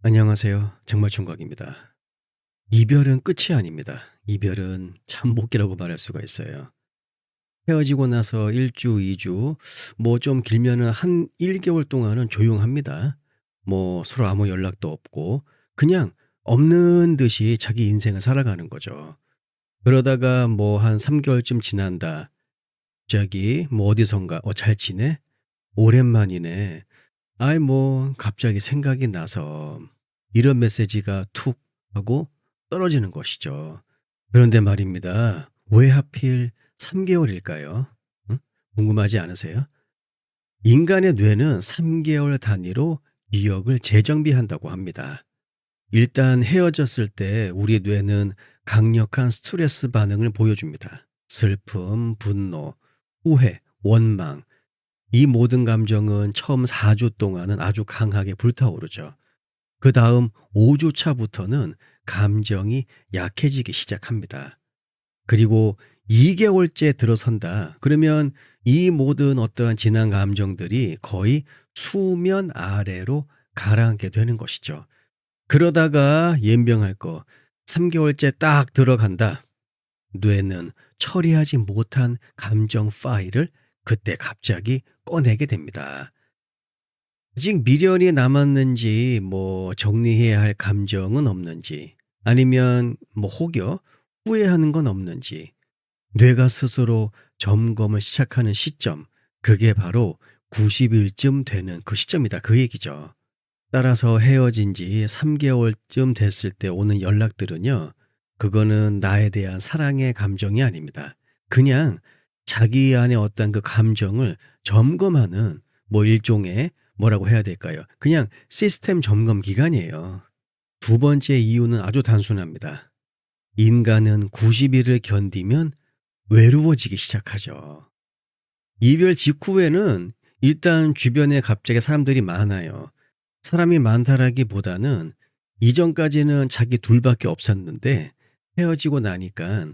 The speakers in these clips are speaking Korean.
안녕하세요. 정말 총각입니다. 이별은 끝이 아닙니다. 이별은 잠복기라고 말할 수가 있어요. 헤어지고 나서 1주, 2주, 뭐 좀 길면은 한 1개월 동안은 조용합니다. 뭐 서로 아무 연락도 없고 그냥 없는 듯이 자기 인생을 살아가는 거죠. 그러다가 뭐 한 3개월쯤 지난다. 갑자기 뭐 어디선가 잘 지내? 오랜만이네. 아이 뭐 갑자기 생각이 나서 이런 메시지가 툭 하고 떨어지는 것이죠. 그런데 말입니다. 왜 하필 3개월일까요? 응? 궁금하지 않으세요? 인간의 뇌는 3개월 단위로 기억을 재정비한다고 합니다. 일단 헤어졌을 때 우리 뇌는 강력한 스트레스 반응을 보여줍니다. 슬픔, 분노, 후회, 원망, 이 모든 감정은 처음 4주 동안은 아주 강하게 불타오르죠. 그다음 5주 차부터는 감정이 약해지기 시작합니다. 그리고 2개월째 들어선다. 그러면 이 모든 어떠한 지난 감정들이 거의 수면 아래로 가라앉게 되는 것이죠. 그러다가 연병할 거 3개월째 딱 들어간다. 뇌는 처리하지 못한 감정 파일을 그때 갑자기 꺼내게 됩니다. 아직 미련이 남았는지 뭐 정리해야 할 감정은 없는지 아니면 뭐 혹여 후회하는 건 없는지 뇌가 스스로 점검을 시작하는 시점, 그게 바로 90일쯤 되는 그 시점이다, 그 얘기죠. 따라서 헤어진 지 3개월쯤 됐을 때 오는 연락들은요, 그거는 나에 대한 사랑의 감정이 아닙니다. 그냥 자기 안에 어떤 그 감정을 점검하는 뭐 일종의 뭐라고 해야 될까요? 그냥 시스템 점검 기간이에요. 두 번째 이유는 아주 단순합니다. 인간은 90일을 견디면 외로워지기 시작하죠. 이별 직후에는 일단 주변에 갑자기 사람들이 많아요. 사람이 많다라기보다는 이전까지는 자기 둘밖에 없었는데 헤어지고 나니까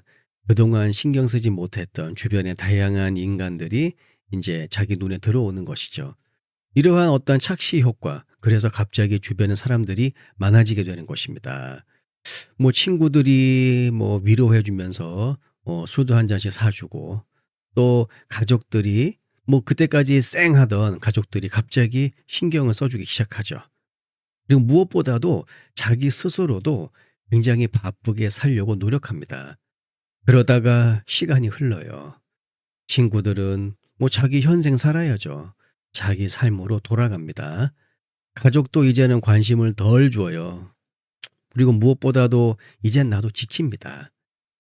그동안 신경 쓰지 못했던 주변의 다양한 인간들이 이제 자기 눈에 들어오는 것이죠. 이러한 어떤 착시 효과, 그래서 갑자기 주변의 사람들이 많아지게 되는 것입니다. 뭐 친구들이 뭐 위로해 주면서 술도 한 잔씩 사 주고 또 가족들이 뭐 그때까지 쌩하던 가족들이 갑자기 신경을 써 주기 시작하죠. 그리고 무엇보다도 자기 스스로도 굉장히 바쁘게 살려고 노력합니다. 그러다가 시간이 흘러요. 친구들은 뭐 자기 현생 살아야죠. 자기 삶으로 돌아갑니다. 가족도 이제는 관심을 덜 줘요. 그리고 무엇보다도 이젠 나도 지칩니다.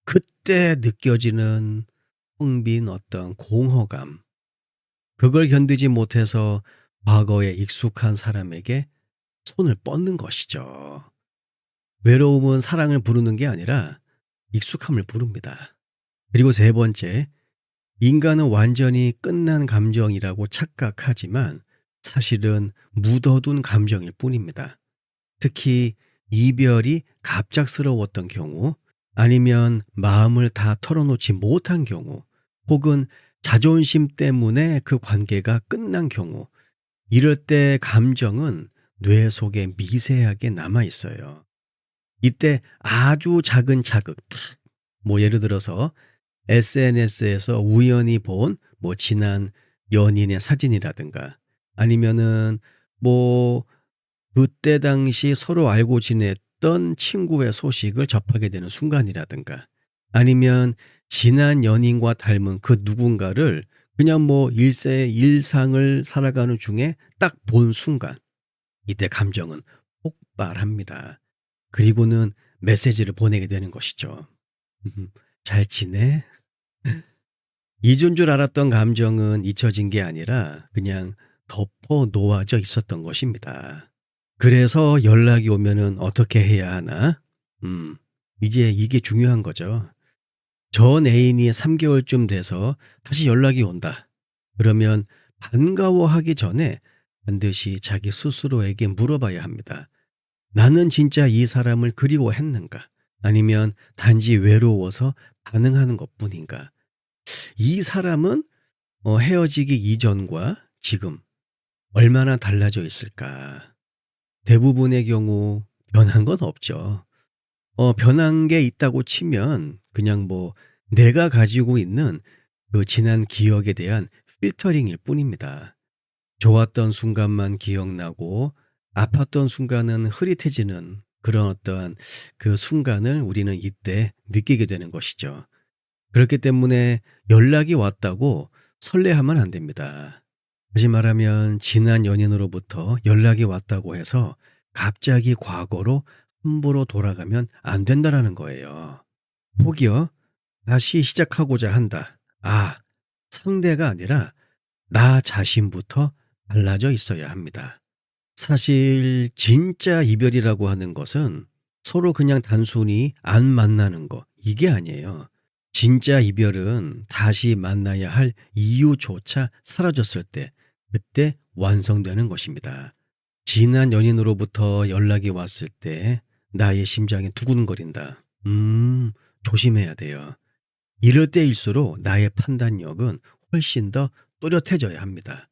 그때 느껴지는 텅 빈 어떤 공허감. 그걸 견디지 못해서 과거에 익숙한 사람에게 손을 뻗는 것이죠. 외로움은 사랑을 부르는 게 아니라 익숙함을 부릅니다. 그리고 세 번째, 인간은 완전히 끝난 감정이라고 착각하지만 사실은 묻어둔 감정일 뿐입니다. 특히 이별이 갑작스러웠던 경우, 아니면 마음을 다 털어놓지 못한 경우, 혹은 자존심 때문에 그 관계가 끝난 경우, 이럴 때 감정은 뇌 속에 미세하게 남아 있어요. 이때 아주 작은 자극, 탁, 뭐 예를 들어서 SNS에서 우연히 본 뭐 지난 연인의 사진이라든가 아니면은 뭐 그때 당시 서로 알고 지냈던 친구의 소식을 접하게 되는 순간이라든가 아니면 지난 연인과 닮은 그 누군가를 그냥 뭐 일상을 살아가는 중에 딱 본 순간 이때 감정은 폭발합니다. 그리고는 메시지를 보내게 되는 것이죠. 잘 지내? 잊은 줄 알았던 감정은 잊혀진 게 아니라 그냥 덮어 놓아져 있었던 것입니다. 그래서 연락이 오면은 어떻게 해야 하나? 음, 이제 이게 중요한 거죠. 전 애인이 3개월쯤 돼서 다시 연락이 온다. 그러면 반가워하기 전에 반드시 자기 스스로에게 물어봐야 합니다. 나는 진짜 이 사람을 그리워했는가? 아니면 단지 외로워서 반응하는 것 뿐인가? 이 사람은 헤어지기 이전과 지금 얼마나 달라져 있을까? 대부분의 경우 변한 건 없죠. 변한 게 있다고 치면 그냥 뭐 내가 가지고 있는 그 지난 기억에 대한 필터링일 뿐입니다. 좋았던 순간만 기억나고 아팠던 순간은 흐릿해지는 그런 어떠한 그 순간을 우리는 이때 느끼게 되는 것이죠. 그렇기 때문에 연락이 왔다고 설레하면 안 됩니다. 다시 말하면 지난 연인으로부터 연락이 왔다고 해서 갑자기 과거로 함부로 돌아가면 안 된다라는 거예요. 혹여 다시 시작하고자 한다. 상대가 아니라 나 자신부터 달라져 있어야 합니다. 사실 진짜 이별이라고 하는 것은 서로 그냥 단순히 안 만나는 거 이게 아니에요. 진짜 이별은 다시 만나야 할 이유조차 사라졌을 때 그때 완성되는 것입니다. 지난 연인으로부터 연락이 왔을 때 나의 심장이 두근거린다. 조심해야 돼요. 이럴 때일수록 나의 판단력은 훨씬 더 또렷해져야 합니다.